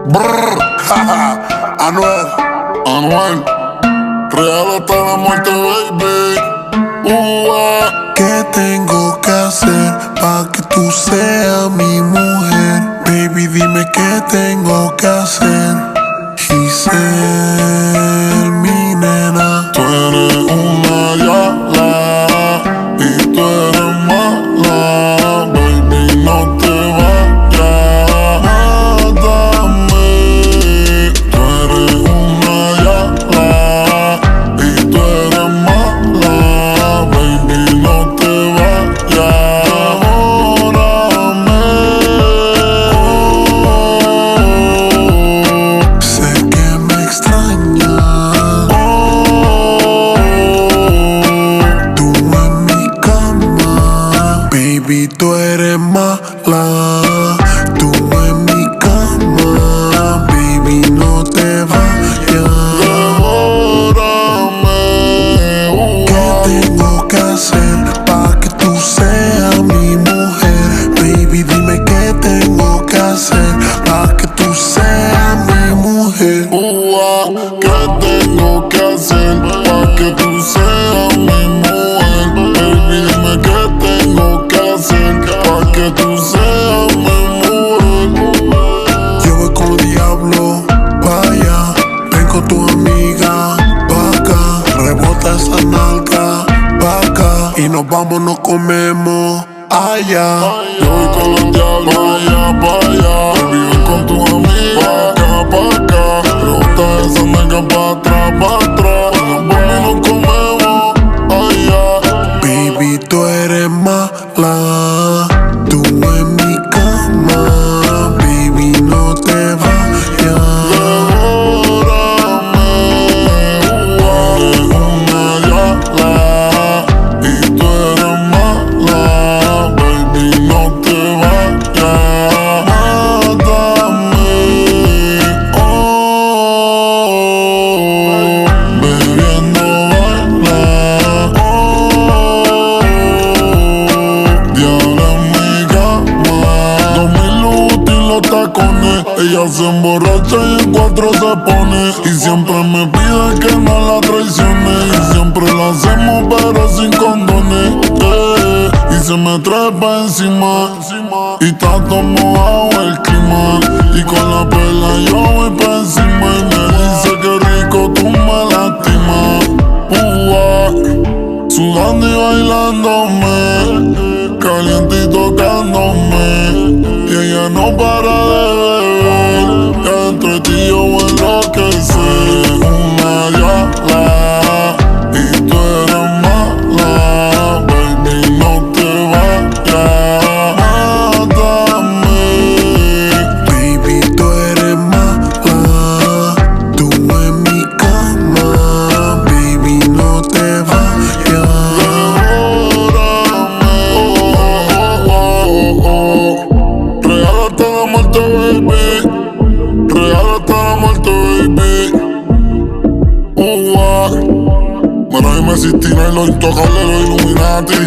Brrr, Anuel, real hasta la muerte, baby. ¿Qué tengo que hacer para que tú seas mi mujer? Baby, dime qué tengo que hacer. Giselle, mi nena. Tú eres una yala y tú eres mala, baby, no te vayas, mátame. Tú eres una yala y tú eres mala, baby, no te vayas, órame. Sé que me extrañas. Tú en mi cama, baby, tú eres mala. Tú en mi cama, baby, no te vayas. ¿Qué tengo que hacer para que tú seas mi mujer? Baby, dime qué tengo que hacer para que tú seas mi mujer. ¿Qué tengo que hacer para que tú seas mi mujer? Baby, dime qué tengo que hacer para que tú seas mi mujer. Yo voy con el diablo, vaya. Ven con tu amiga, pa' acá. Rebota esa nalga, pa' acá. Y nos vamos, nos comemos allá. Yo voy con los diablos, vaya, vaya. Baby, ven con tu amiga, pa' acá. Rebota esa nalga pa' atrás, pa' atrás. Nos vamos y nos comemos allá. Baby, tú eres mala. Tú en mi cama, baby, no te vayas. Ella se emborracha y en cuatro se pone. Y siempre me pide que no la traicione. Y siempre la hacemos pero sin condones, Y se me trepa encima y está todo mojado el clima. Y con la perla yo voy pa' encima. Y me dice que rico tú me lastimas. Sudando y bailándome, caliente y tocándome. Y ella no para de beber, que entre ti yo voy a enloquecer. Una yala y tú eres mala, baby, no te vayas, mátame. Baby, tú eres mala. Tú en mi cama, baby, no te vayas. Real hasta la muerte, baby. Real hasta la muerte, baby. Mira, dime si tira lo intocable, los Illuminati.